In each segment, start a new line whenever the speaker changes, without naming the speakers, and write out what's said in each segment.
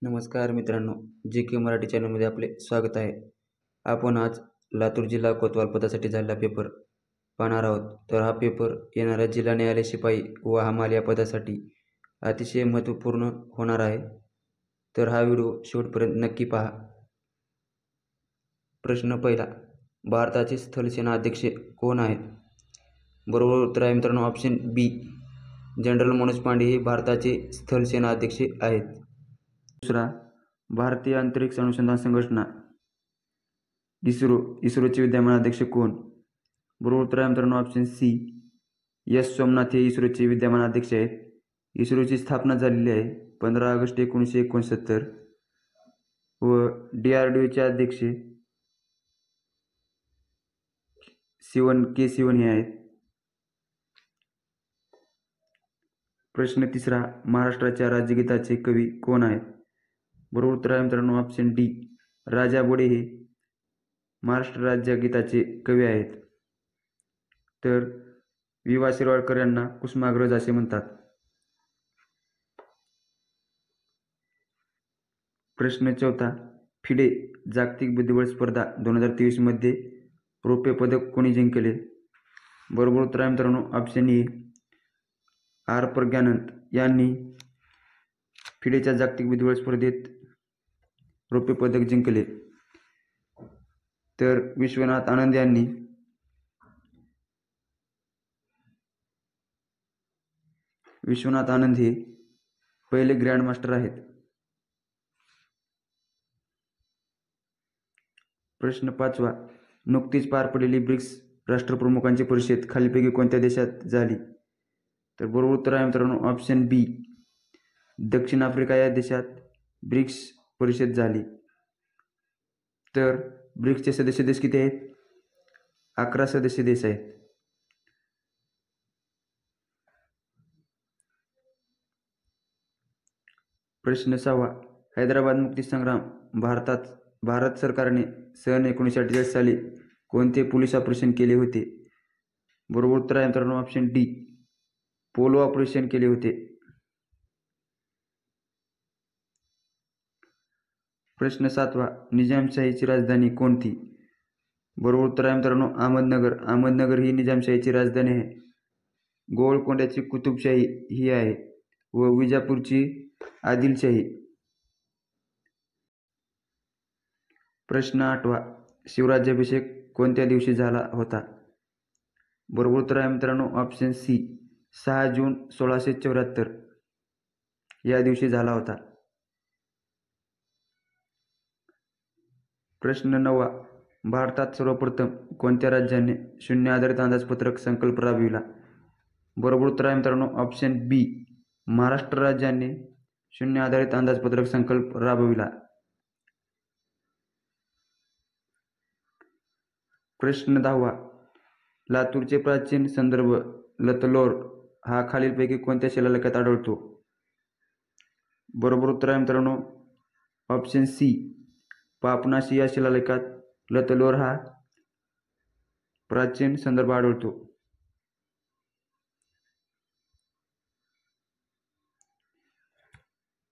नमस्कार मित्रांनो, जी के मराठी चॅनलमध्ये आपले स्वागत आहे. आपण आज लातूर जिल्हा कोतवाल पदासाठी झालेला पेपर पाहणार आहोत. तर हा पेपर येणाऱ्या जिल्हा न्यायालय शिपाई व हमाल या पदासाठी अतिशय महत्त्वपूर्ण होणार आहे. तर हा व्हिडिओ शेवटपर्यंत नक्की पहा. प्रश्न पहिला, भारताचे स्थलसेना अध्यक्ष कोण आहेत? बरोबर उत्तर आहे मित्रांनो ऑप्शन बी, जनरल मनोज पांडे हे भारताचे स्थलसेना अध्यक्ष आहेत. दुसरा, भारतीय अंतरिक्ष अनुसंधान संघटना इस्रोचे विद्यमान अध्यक्ष कोण? बरोबर उत्तर आहे मित्रांनो ऑप्शन सी, एस सोमनाथ हे इस्रोचे विद्यमान अध्यक्ष आहेत. इस्रोची स्थापना झालेली आहे 15 ऑगस्ट 1969 व DRDOचे अध्यक्ष के सिवन हे आहेत. प्रश्न तिसरा, महाराष्ट्राच्या राज्यगीताचे कवी कोण आहेत? बरोबर उत्तर आहे मित्रांनो ऑप्शन डी, राजा बडे हे महाराष्ट्र राज्यगीताचे कवी आहेत. तर वि. शिरवाडकर यांना कुसुमाग्रज असे म्हणतात. प्रश्न चौथा, फिडे जागतिक बुद्धिबळ स्पर्धा 2023 मध्ये रौप्य पदक कोणी जिंकले? बरोबर उत्तर आहे मित्रांनो ऑप्शन ए, आर प्रज्ञानंद यांनी फिडेच्या जागतिक बुद्धिबळ स्पर्धेत रौप्य पदक जिंकले. तर विश्वनाथ आनंद हे पहिले ग्रँड मास्टर आहेत. प्रश्न पाचवा, नुकतीच पार पडलेली ब्रिक्स राष्ट्रप्रमुखांची परिषद खालीलपैकी कोणत्या देशात झाली? तर बरोबर उत्तर आहे मित्रांनो ऑप्शन बी, दक्षिण आफ्रिका या देशात ब्रिक्स परिषद झाली. तर ब्रिक्सचे सदस्य देश किती आहेत? 11 सदस्य देश आहेत. प्रश्न 6, हैदराबाद मुक्ती संग्राम भारत सरकारने सन 1948 साली कोणते पोलीस ऑपरेशन केले होते? बरोबर उत्तर आहे मित्रांनो ऑप्शन डी, पोलो ऑपरेशन केले होते. प्रश्न 7, निजामशाहीची राजधानी कोणती? बरोबर उत्तर आहे मित्रांनो अहमदनगर ही निजामशाहीची राजधानी आहे. गोवळकोंड्याची कुतुबशाही ही आहे व विजापूरची आदिलशाही. प्रश्न 8, शिवराज्याभिषेक कोणत्या दिवशी झाला होता? बरोबर उत्तर आहे मित्रांनो ऑप्शन सी, 6 जून 1674 या दिवशी झाला होता. प्रश्न 9, भारतात सर्वप्रथम कोणत्या राज्याने शून्य आधारित अंदाजपत्रक संकल्प राबविला? बरोबर उत्तर आहे मित्रांनो ऑप्शन बी, महाराष्ट्र राज्याने शून्य आधारित अंदाजपत्रक संकल्प राबविला. प्रश्न 10, लातूरचे प्राचीन संदर्भ लतलोर हा खालीलपैकी कोणत्या शिलालेखात आढळतो? बरोबर उत्तर आहे मित्रांनो ऑप्शन सी, पापनाशी या शिलालेखात लतलोर हा प्राचीन संदर्भ आढळतो.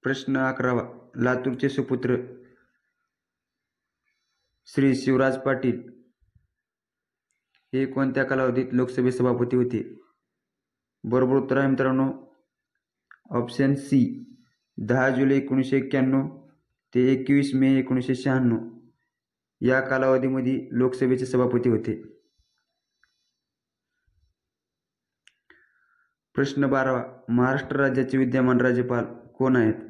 प्रश्न 11, लातूरचे सुपुत्र श्री शिवराज पाटील हे कोणत्या कालावधीत लोकसभे सभापती होते? बरोबर उत्तर आहे मित्रांनो ऑप्शन सी, 10 जुलै 1991 ते 21 मे 1996 या कालावधीमध्ये लोकसभेचे सभापती होते. प्रश्न 12, महाराष्ट्र राज्याचे विद्यमान राज्यपाल कोण आहेत?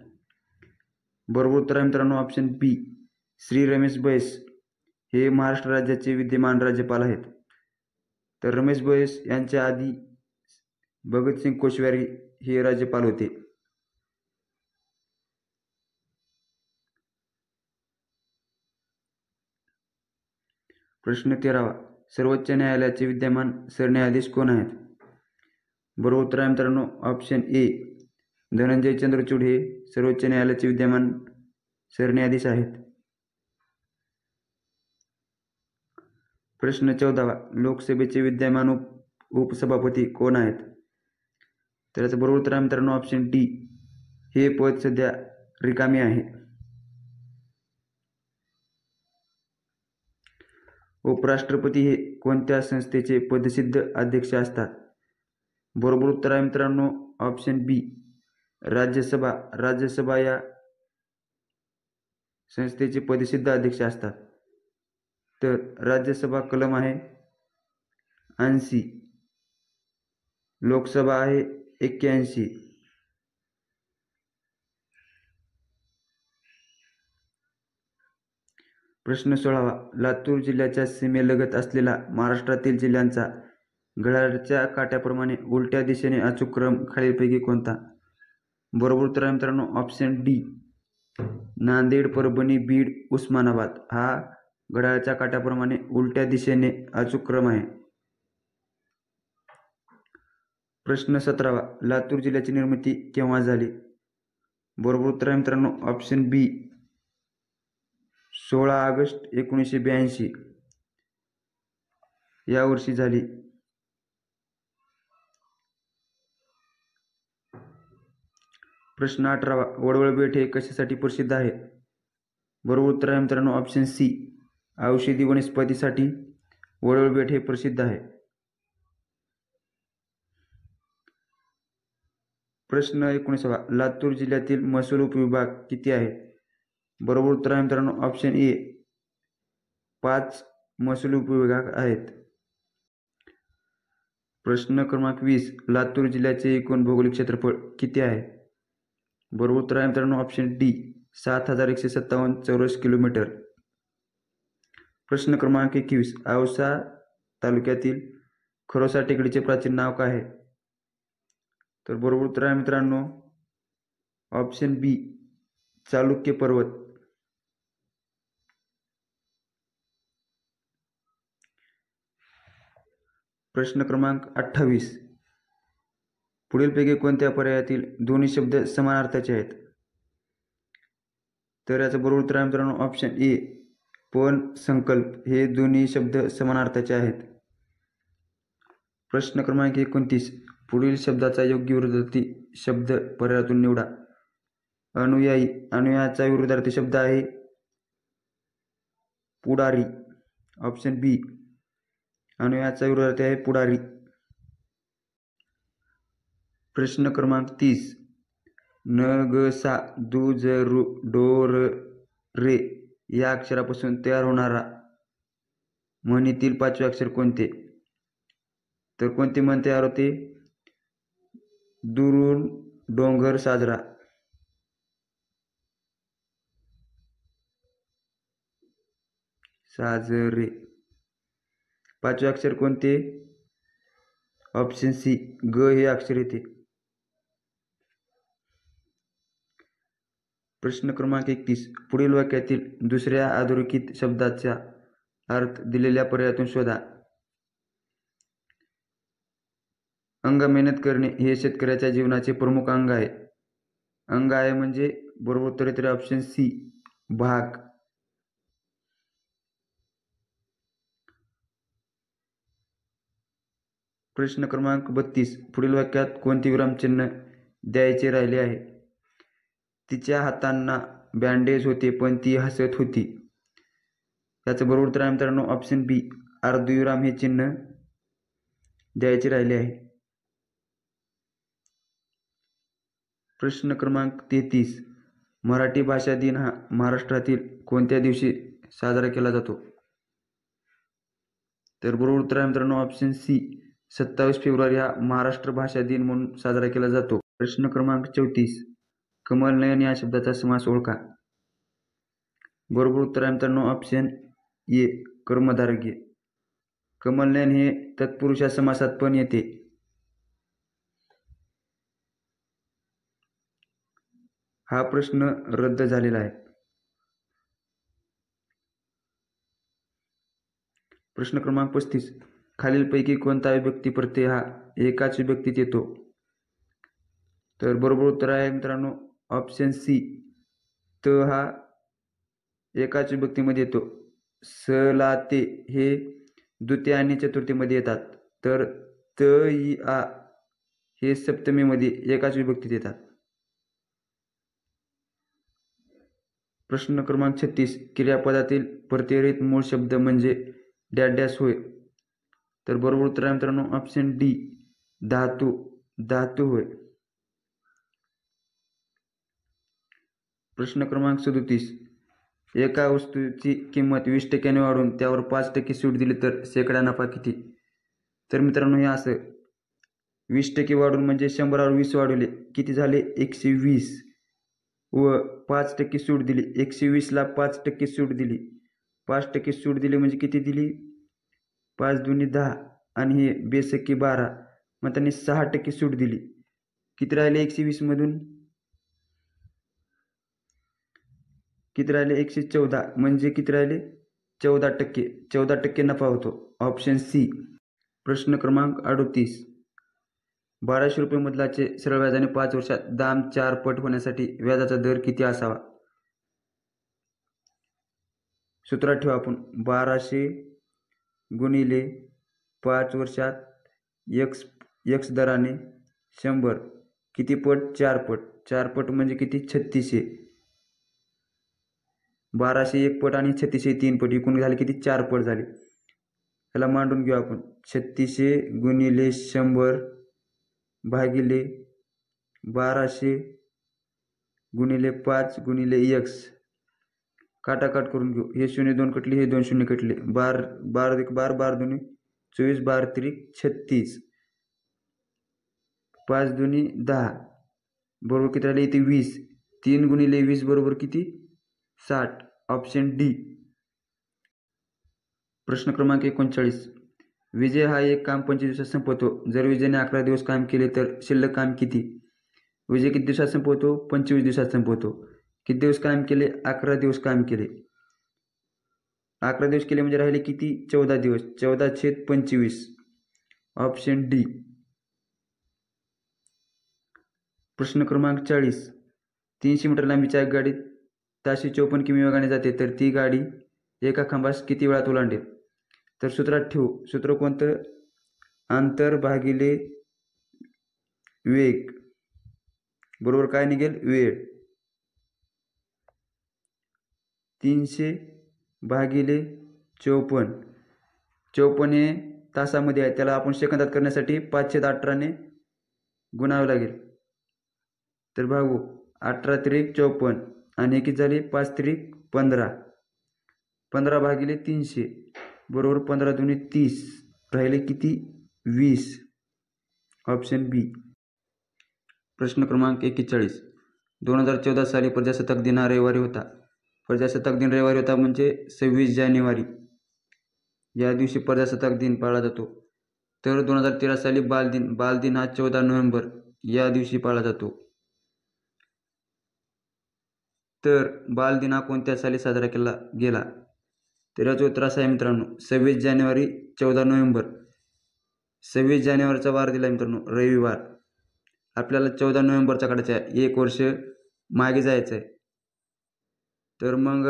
बरोबर उत्तर आहे मित्रांनो ऑप्शन बी, श्री रमेश बैस हे महाराष्ट्र राज्याचे विद्यमान राज्यपाल आहेत. तर रमेश बैस यांच्या आधी भगतसिंग कोश्यारी हे राज्यपाल होते. प्रश्न 13, सर्वोच्च न्यायालयाचे विद्यमान सरन्यायाधीश कोण आहेत? बरोबर उत्तर आहे मित्रांनो ऑप्शन ए, धनंजय चंद्रचूड हे सर्वोच्च न्यायालयाचे विद्यमान सरन्यायाधीश आहेत. प्रश्न 14, लोकसभेचे विद्यमान उपसभापती कोण आहेत? तर याचं बरोबर उत्तर आहे मित्रांनो ऑप्शन डी, हे पद सध्या रिकामी आहे. उपराष्ट्रपती हे कोणत्या संस्थेचे पदसिद्ध अध्यक्ष असतात? बरोबर उत्तर आहे मित्रांनो ऑप्शन बी राज्यसभा. राज्यसभा या संस्थेचे पदसिद्ध अध्यक्ष असतात. तर राज्यसभा कलम आहे 80, लोकसभा आहे 81. प्रश्न 16वा, लातूर जिल्ह्याच्या सीमेलगत असलेला महाराष्ट्रातील जिल्ह्यांचा घड्याळाच्या काट्याप्रमाणे उलट्या दिशेने अचूक क्रम खालीलपैकी कोणता? बरोबर उत्तर आहे मित्रांनो ऑप्शन डी नांदेड, परभणी, बीड, उस्मानाबाद हा घड्याळाच्या काट्याप्रमाणे उलट्या दिशेने अचूक क्रम आहे. प्रश्न 17वा, लातूर जिल्ह्याची निर्मिती केव्हा झाली? बरोबर उत्तर आहे मित्रांनो ऑप्शन बी 16 ऑगस्ट 1982 या वर्षी झाली. प्रश्न 18वा, वडवळ बेट हे कशासाठी प्रसिद्ध आहे? बरोबर उत्तर आहे मित्रांनो ऑप्शन सी औषधी वनस्पतीसाठी वडवळ बेट हे प्रसिद्ध आहे. प्रश्न 19वा, लातूर जिल्ह्यातील महसूल उपविभाग किती आहेत? बरोबर उत्तर आहे मित्रांनो ऑप्शन ए 5 महसूल उपविभाग आहेत. प्रश्न क्रमांक 20, लातूर जिल्ह्याचे एकूण भौगोलिक क्षेत्रफळ किती आहे? बरोबर उत्तर आहे मित्रांनो ऑप्शन डी 7157 चौरस किलोमीटर. प्रश्न क्रमांक 21, औसा तालुक्यातील खरोसा टेकडीचे प्राचीन नाव काय आहे? तर बरोबर उत्तर आहे मित्रांनो ऑप्शन बी चालुक्य पर्वत. प्रश्न क्रमांक 28, पुढीलपैकी कोणत्या पर्यायातील दोन्ही शब्द समान अर्थाचे आहेत? तर याचं बरोबर उत्तर आहे मित्रांनो ऑप्शन ए पण संकल्प हे दोन्ही शब्द समान अर्थाचे आहेत. प्रश्न क्रमांक 29, पुढील शब्दाचा योग्य विरुद्धार्थी शब्द पर्यायातून निवडा. अनुयायी. अनुयायाचा विरुद्धार्थी शब्द आहे पुढारी. ऑप्शन बी अनुयायाचा विरुद्धार्थी आहे पुढारी. प्रश्न क्रमांक 30, न ग सा दु ज रु डो र रे या अक्षरापासून तयार होणारा म्हणीतील 5वे अक्षर कोणते? तर कोणते म्हण तयार होते? दुरून डोंगर साजरा. साजरे. 5वे अक्षर कोणते? ऑप्शन सी ग हे अक्षर येते. प्रश्न क्रमांक 31, पुढील वाक्यातील दुसऱ्या अधोरेखित शब्दाचा अर्थ दिलेल्या पर्यायातून शोधा. अंग मेहनत करणे हे शेतकऱ्याच्या जीवनाचे प्रमुख अंग आहे. अंग आहे म्हणजे बरोबर उत्तर येते ऑप्शन सी भाग. प्रश्न क्रमांक 32, पुढील वाक्यात कोणते विरामचिन्ह द्यायचे राहिले आहे? तिच्या हातांना बँडेज होते पण ती हसत होती. याचं बरोबर उत्तर आहे मित्रांनो ऑप्शन बी अर्धविराम हे चिन्ह द्यायचे राहिले आहे. प्रश्न क्रमांक 33, मराठी भाषा दिन हा महाराष्ट्रातील कोणत्या दिवशी साजरा केला जातो? तर बरोबर उत्तर आहे मित्रांनो ऑप्शन सी 27 फेब्रुवारी हा महाराष्ट्र भाषा दिन म्हणून साजरा केला जातो. प्रश्न क्रमांक 34, कमलनयन या शब्दाचा समास ओळखा. बरोबर उत्तर आहे मित्रांनो ऑप्शन ए कर्मधारय. कमलनयन हे तत्पुरुष या समासात पण येते. हा प्रश्न रद्द झालेला आहे. प्रश्न क्रमांक 35, खालीलपैकी कोणता विभक्ती प्रत्यय हा एकाच विभक्तीत येतो? तर बरोबर उत्तर आहे मित्रांनो ऑप्शन सी त हा एकाच विभक्तीमध्ये येतो. स ला ते हे द्वितीय आणि चतुर्थीमध्ये येतात. तर त इ आ हे सप्तमीमध्ये एकाच विभक्तीत येतात. प्रश्न क्रमांक 36, क्रियापदातील प्रत्ययरहित मूळ शब्द म्हणजे डॅश डॅश होय. तर बरोबर उत्तर आहे मित्रांनो ऑप्शन डी धातू. धातू होय. प्रश्न क्रमांक 37. एका वस्तूची किंमत 20% वाढून त्यावर 5% सूट दिली तर शेकडा नफा किती? तर मित्रांनो हे असं 20% वाढून म्हणजे 100वर 20 वाढवले किती झाले 120 व 5% सूट दिली 120ला 5% सूट दिली 5% सूट दिली म्हणजे किती दिली 5 दुनी 10 आणि हे बेसकी 12 मग त्यांनी 6% सूट दिली किती राहिले 120 मधून किती राहिले 114 म्हणजे किती राहिले 14%. 14% नफा होतो. Option C. प्रश्न क्रमांक 38. 1200 रुपये मुद्दलाचे सरळ व्याजाने 5 वर्षात दाम 4 पट होण्यासाठी व्याजाचा दर किती असावा? सूत्रात ठेवा आपण 1200 गुणिले 5 वर्षात x दराने 100 किती पट 4 पट 4 पट म्हणजे किती 3600. 1200 1 पट आणि 3600 3 पट एकूण झाले किती 4 पट झाले. ह्याला मांडून घेऊ आपण 3600 गुणिले 100 भागिले 1200 गुणिले 5 गुणिले x काटाकाट करून घेऊ. हे 0 2 कटले हे 2 0 कटले 12 12 1 12 12 2 24 12 3 36 5 2 10 बरोबर किती राहिले इथे 20 3 गुणिले 20 बरोबर किती 60. Option D. प्रश्न क्रमांक 39. विजय हा एक काम 25 दिवसात संपवतो. जर विजयने 11 दिवस काम केले तर शिल्लक काम किती? विजय किती दिवसात संपवतो 25 दिवसात संपवतो. किती दिवस काम केले 11 दिवस काम केले. 11 दिवस केले म्हणजे राहिले किती 14 दिवस 14/25. Option D. प्रश्न क्रमांक 40. 300 मीटर लांबीच्या एक गाडी ताशी 54 किमी वेगाने जाते तर ती गाडी एका खांबास किती वेळात ओलांडेल? तर सूत्रात ठेवू. सूत्र कोणतं अंतर भागिले वेग बरोबर काय निघेल वेळ. 300 भागिले 54 54 हे तासामध्ये आहे त्याला आपण सेकंदात करण्यासाठी 5/18ने गुणावे लागेल. तर भागू 18 त्रिक 54 आणि किती झाले 5 त्रिक 15 15 भागिले 300 बरोबर 15 दुनी 30 राहिले किती 20. ऑप्शन बी. प्रश्न क्रमांक 41. 2014 साली प्रजासत्ताक दिन हा रविवारी होता. प्रजासत्ताक दिन रविवारी होता म्हणजे 26 जानेवारी या दिवशी प्रजासत्ताक दिन पाळला जातो. तर 2013 साली बालदिन हा 14 नोव्हेंबर या दिवशी पाळला जातो. तर बालदिन हा कोणत्या साली साजरा केला गेला? तर याचं उत्तर असं आहे मित्रांनो 26 जानेवारी 14 नोव्हेंबर. 26 जानेवारीचा वार दिला मित्रांनो रविवार. आपल्याला 14 नोव्हेंबरचा काढायचा आहे 1 वर्ष मागे जायचं आहे. तर मग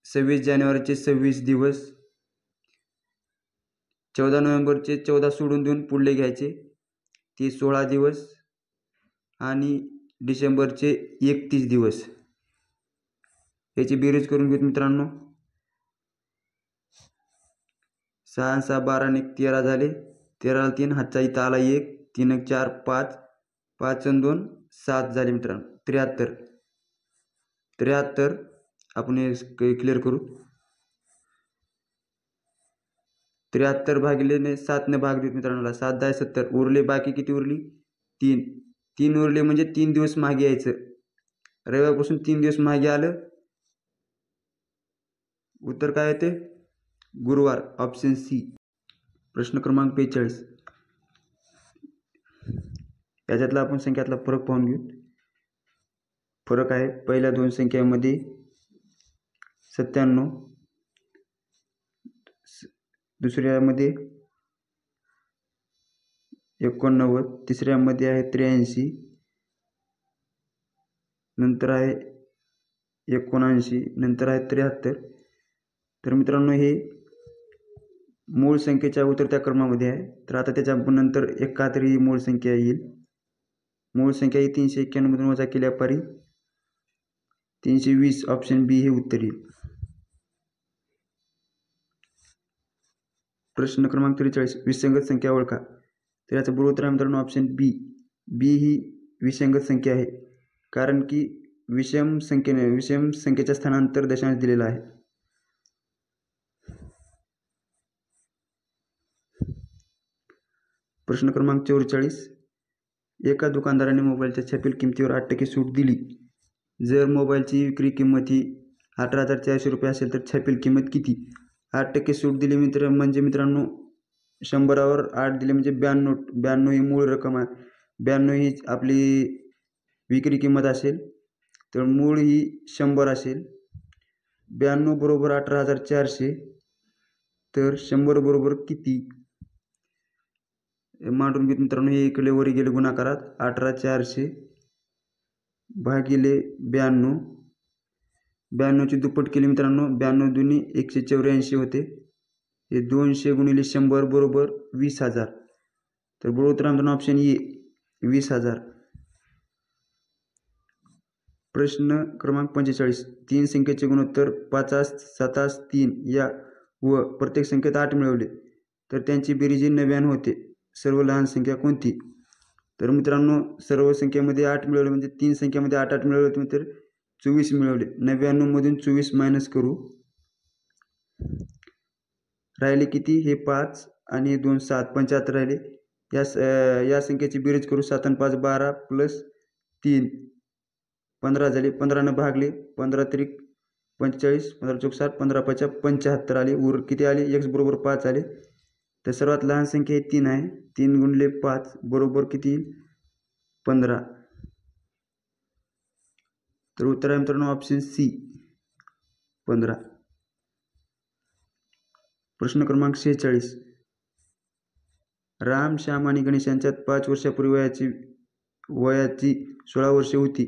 26 जानेवारीचे 26 दिवस 14 नोव्हेंबरचे 14 सोडून देऊन पुढले घ्यायचे ते 16 दिवस आणि डिसेंबरचे 31 दिवस याची बेरीज करून घेऊ मित्रांनो. 6 6 12 आणि 13 झाले 13 3 हातचा इथं आला 1 3 4 5 5 आणि 2 7 झाले मित्रांनो 73. 73 आपण हे क्लिअर करू. 73 भागिले 7ने भाग देऊ मित्रांनो 7 10 70 उरले बाकी किती उरली 3 3 उरले म्हणजे 3 दिवस मागे यायचं. रविवारपासून 3 दिवस मागे आलं उत्तर काय येते गुरुवार. Option C. प्रश्न क्रमांक 45. याच्यातला आपण संख्यातला फरक पाहून घेऊ. फरक आहे पहिल्या दोन संख्यामध्ये 97 दुसऱ्यामध्ये 89 तिसऱ्यामध्ये आहे 83 नंतर आहे 79 नंतर आहे 73. तर मित्रांनो हे मूळ संख्येच्या उतरत्या क्रमामध्ये आहे. तर आता त्याच्या नंतर एकाहत्तर मूळ संख्या येईल. मूळ संख्या ही 391 मधून वजा केल्यापारी 320. ऑप्शन बी हे उत्तर येईल. प्रश्न क्रमांक 43 विसंगत संख्या ओळखा. तर याचं बरोबर उत्तर आहे मित्रांनो ऑप्शन बी. बी ही विसंगत संख्या आहे, कारण की विषम संख्येच्या स्थानांतर दशांश दिलेला आहे. प्रश्न क्रमांक 44 एका दुकानदाराने मोबाईलच्या छापील किमतीवर 8% सूट दिली. जर मोबाईलची विक्री किंमत ही 18,400 रुपये असेल तर छापील किंमत किती? 8% सूट दिली म्हणजे मित्रांनो 100वर 8 दिले म्हणजे 92 ही मूळ रक्कम आहे. 92 ही आपली विक्री किंमत असेल, तर मूळ ही 100 असेल. 92 बरोबर 18,400, तर 100 बरोबर किती मांडून घेत मित्रांनो. हे इकडे वरी गेले गुणाकारात. 18,400 भागिले 92. 92ची दुप्पट केली मित्रांनो. 92 दुनी 184 होते. हे 200 गुणिले 100 बरोबर 20,000. तर बरोबर उत्तर मित्रांनो ऑप्शन ए 20,000. प्रश्न क्रमांक 45 तीन संख्येचे गुणोत्तर 50, 27, 3 या व प्रत्येक संख्येत 8 मिळवले तर त्यांची बेरीज 99 होते. सर्व लहान संख्या कोणती? तर मित्रांनो सर्व संख्येमध्ये 8 मिळवले म्हणजे तीन संख्येमध्ये 8 मिळवले होते तर 24 मिळवले. 99 मधून 24 मायनस करू. राहिले किती? हे 5 आणि 2 7 75 राहिले. या संख्येची बेरीज करू. 7 आणि 5 12 प्लस 3 15 झाले. 15 भागले. 15 त्रिक 45, 15 चौक 60, 15 5 75 आले. उर किती आले? x बरोबर 5 आले. तर सर्वात लहान संख्या 3 आहे. 3 गुणिले 5 बरोबर किती? 15. तर उत्तर आहे मित्रांनो ऑप्शन सी 15. प्रश्न क्रमांक 46 राम, श्याम आणि गणेश यांच्यात 5 वर्षापूर्वी वयाची 16 वर्षे होती.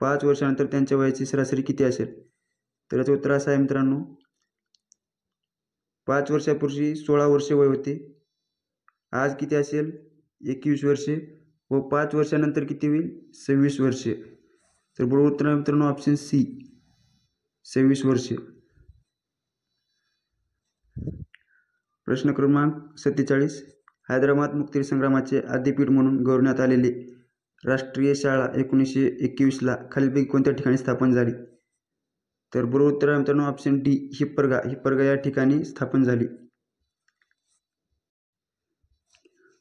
5 वर्षानंतर त्यांच्या वयाची सरासरी किती असेल? तर याचं उत्तर असं आहे मित्रांनो 5 वर्षापूर्वी 16 वर्षे वय होते. आज किती असेल? 21 वर्षे. व 5 वर्षानंतर किती होईल? 26 वर्षे. तर बरोबर उत्तर आहे मित्रांनो ऑप्शन सी 26 वर्षे. प्रश्न क्रमांक 47 हैदराबाद मुक्तीसंग्रामाचे आद्यपीठ म्हणून गौरवण्यात आलेली राष्ट्रीय शाळा 1921ला खालीलपैकी कोणत्या ठिकाणी स्थापन झाली? तर बरोबर उत्तर आहे मित्रांनो ऑप्शन डी हिप्परगा या ठिकाणी स्थापन झाली.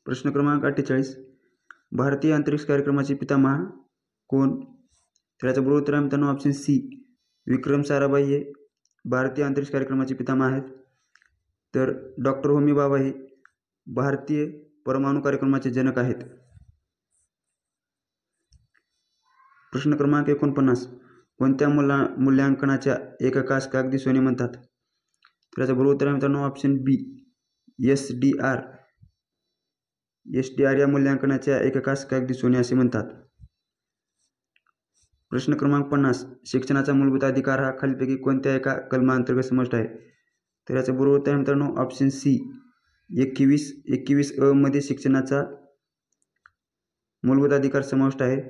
प्रश्न क्रमांक 48 भारतीय अंतरिक्ष कार्यक्रमाचे पितामह कोण? तर याचं बरोबर उत्तर आहे मित्रांनो ऑप्शन सी विक्रम साराभाई हे भारतीय अंतरिक्ष कार्यक्रमाचे पितामह आहेत. तर डॉक्टर होमी भाभा हे भारतीय परमाणु कार्यक्रमाचे जनक आहेत. प्रश्न क्रमांक 49 कोणत्या मूल्यांकनाच्या एककास कागदी सोने म्हणतात? तर याचं बरोबर उत्तर आहे मित्रांनो ऑप्शन बी SDR. SDR या मूल्यांकनाच्या एककास कागदी सोने असे म्हणतात. प्रश्न क्रमांक 50 शिक्षणाचा मूलभूत अधिकार हा खालीलपैकी कोणत्या एका कलमांतर्गत समाविष्ट आहे? तर याचं बरोबर उत्तर आहे मित्रांनो ऑप्शन सी 21 अ मध्ये शिक्षणाचा मूलभूत अधिकार समाविष्ट आहे.